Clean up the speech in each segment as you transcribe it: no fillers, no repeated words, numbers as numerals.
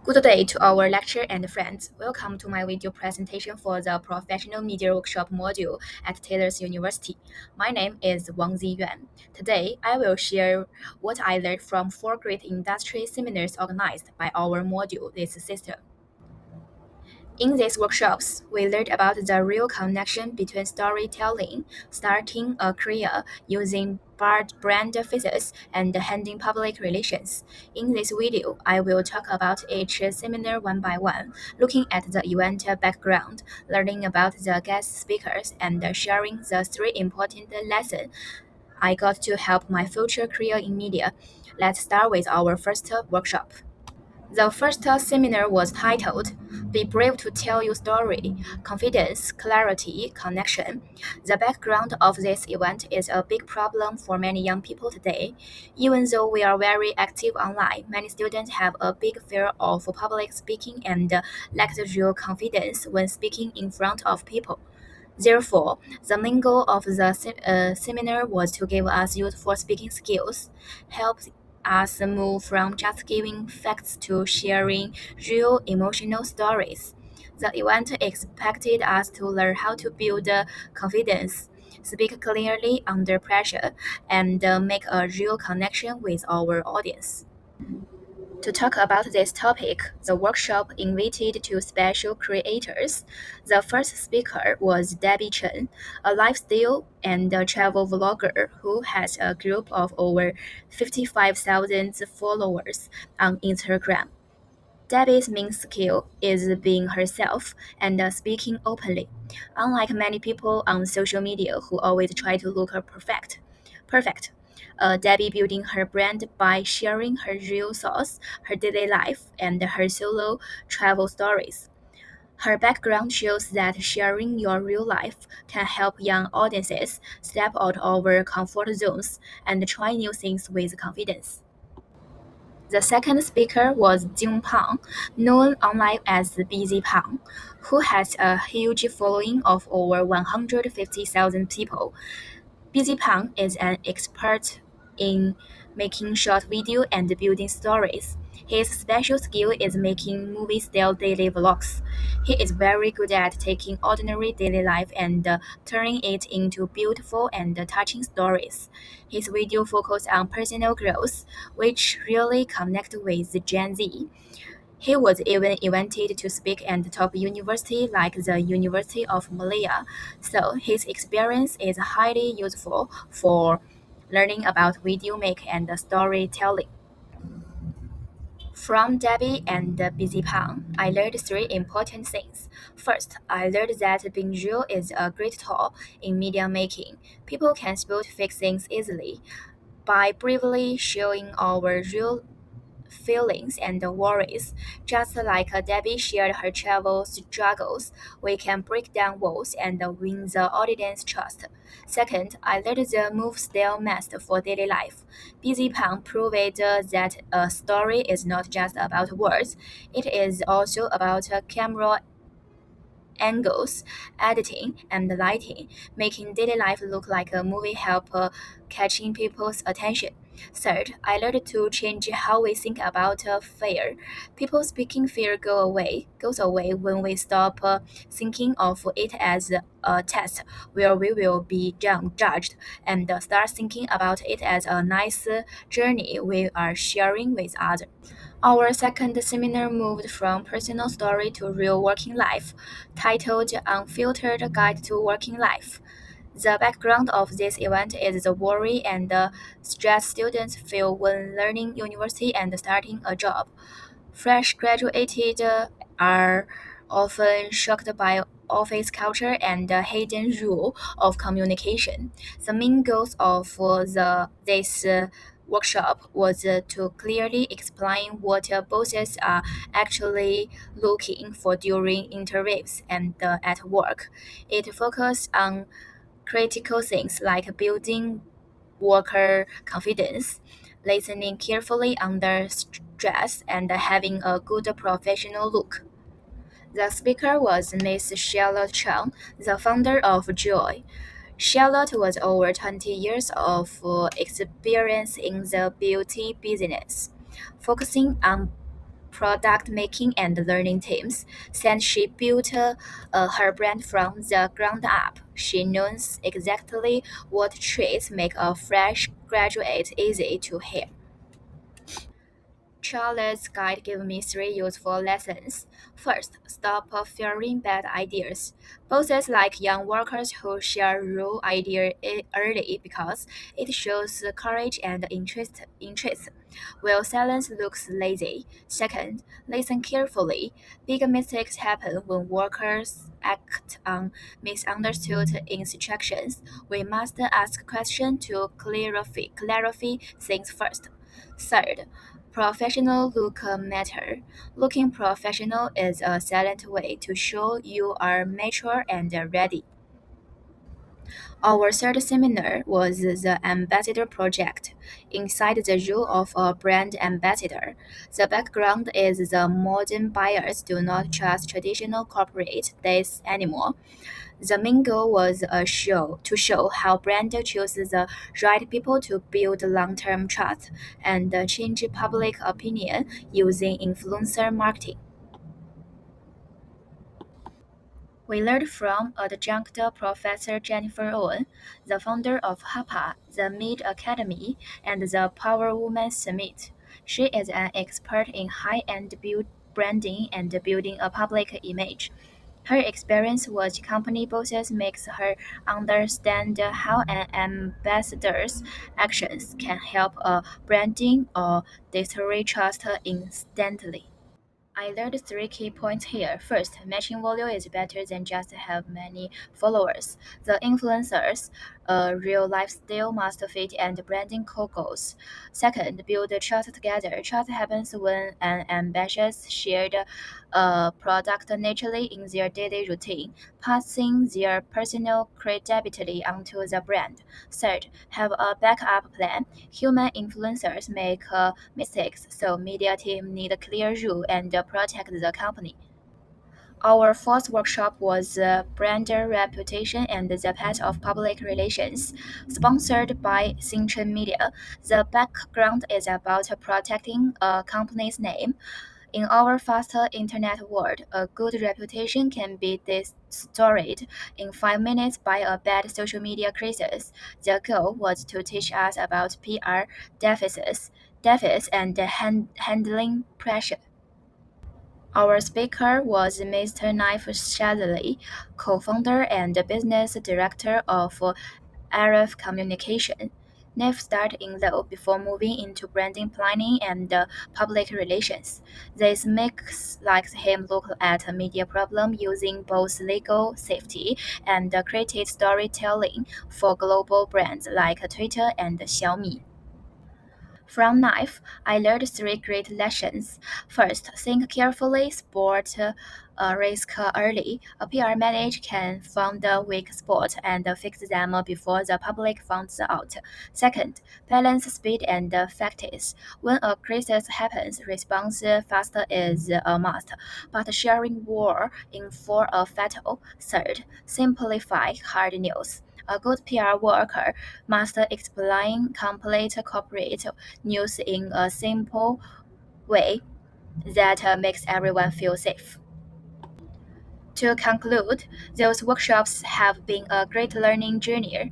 Good day to our lecturer and friends. Welcome to my video presentation for the Professional Media Workshop module at Taylor's University. My name is Wang Ziyuan. Today, I will share what I learned from 4 great industry seminars organized by our module this system. In these workshops, we learned about the real connection between storytelling, starting a career using brand physics, and handling public relations. In this video, I will talk about each seminar one by one, looking at the event background, learning about the guest speakers, and sharing the 3 important lessons I got to help my future career in media. Let's start with our first workshop. The first seminar was titled Be Brave to Tell Your Story Confidence, Clarity, Connection. The background of this event is a big problem for many young people today. Even though we are very active online, many students have a big fear of public speaking and lack the real confidence when speaking in front of people. Therefore, the main goal of the seminar was to give us useful speaking skills, help us move from just giving facts to sharing real emotional stories. The event expected us to learn how to build confidence, speak clearly under pressure, and make a real connection with our audience. To talk about this topic, the workshop invited two special creators. The first speaker was Debbie Chen, a lifestyle and travel vlogger who has a group of over 55,000 followers on Instagram. Debbie's main skill is being herself and speaking openly, unlike many people on social media who always try to look perfect. Debbie building her brand by sharing her real thoughts, her daily life, and her solo travel stories. Her background shows that sharing your real life can help young audiences step out of their comfort zones and try new things with confidence. The second speaker was Jing Pang, known online as Busy Pang, who has a huge following of over 150,000 people. Busy Pang is an expert in making short video and building stories. His special skill is making movie-style daily vlogs. He is very good at taking ordinary daily life and turning it into beautiful and touching stories. His video focus on personal growth, which really connect with Gen Z. He was even invited to speak at top university like the University of Malaya, so his experience is highly useful for learning about video making and storytelling. From Debbie and Busy Pang, I learned 3 important things. First, I learned that being real is a great tool in media making. People can spot fake things easily. By bravely showing our real feelings and worries. Just like Debbie shared her travel struggles, we can break down walls and win the audience trust. Second, I learned the move style master for daily life. Busy Pang proved that a story is not just about words, it is also about camera angles, editing, and lighting, making daily life look like a movie help catching people's attention. Third, I learned to change how we think about fear. People speaking fear goes away when we stop thinking of it as a test where we will be judged and start thinking about it as a nice journey we are sharing with others. Our second seminar moved from personal story to real working life, titled Unfiltered Guide to Working Life. The background of this event is the worry and stress students feel when learning university and starting a job. Fresh graduated are often shocked by office culture and the hidden rule of communication. The main goals of this workshop was to clearly explain what bosses are actually looking for during interviews and at work. It focused on critical things like building worker confidence, listening carefully under stress, and having a good professional look. The speaker was Miss Charlotte Chang, the founder of Joy. Charlotte was over 20 years of experience in the beauty business, focusing on product making and learning teams. Since she built her brand from the ground up, she knows exactly what traits make a fresh graduate easy to hire. Charlotte's guide gave me three useful lessons. First, stop fearing bad ideas. Bosses like young workers who share raw idea early because it shows courage and interest, while silence looks lazy. Second, listen carefully. Big mistakes happen when workers act on misunderstood instructions. We must ask questions to clarify things first. Third, professional look matter. Looking professional is a silent way to show you are mature and ready. Our third seminar was the Ambassador Project. Inside the role of a brand ambassador, the background is the modern buyers do not trust traditional corporate days anymore. The main goal was to show how brand chooses the right people to build long-term trust and change public opinion using influencer marketing. We learned from adjunct Professor Jennifer Owen, the founder of HAPA, the Mid Academy, and the Power Woman Summit. She is an expert in high-end branding and building a public image. Her experience with company bosses makes her understand how an ambassador's actions can help a branding or destroy trust instantly. I learned three key points here. First, matching volume is better than just have many followers. The influencers' real lifestyle must fit and branding core goals. Second, build trust together. Trust happens when an ambitious shared product naturally in their daily routine, passing their personal credibility onto the brand. Third, have a backup plan. Human influencers make mistakes, so media team need a clear rule and protect the company. Our fourth workshop was Brand Reputation and the Path of Public Relations, sponsored by Xinchen Media. The background is about protecting a company's name. In our faster internet world, a good reputation can be destroyed in 5 minutes by a bad social media crisis. The goal was to teach us about PR deficits and handling pressure. Our speaker was Mr. Naif Shadley, co-founder and business director of RF Communication. Naif started in law before moving into branding planning and public relations. This makes like him look at a media problem using both legal safety and creative storytelling for global brands like Twitter and Xiaomi. From Knife, I learned three great lessons. First, think carefully, spot risk early. A PR manager can find a weak spot and fix them before the public finds out. Second, balance speed and facts. When a crisis happens, response faster is a must, but sharing war in for a fatal. Third, simplify hard news. A good PR worker must explain complete corporate news in a simple way that makes everyone feel safe. To conclude, those workshops have been a great learning journey.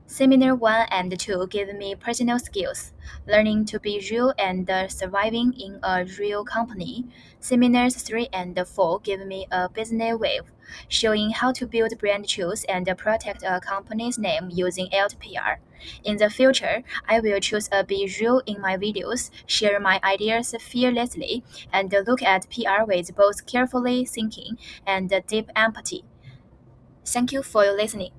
Seminar 1 and 2 give me personal skills, learning to be real and surviving in a real company. Seminars 3 and 4 give me a business wave, showing how to build brand truth and protect a company's name using LTPR. In the future, I will choose a be real in my videos, share my ideas fearlessly, and look at PR with both carefully thinking and deep empathy. Thank you for your listening.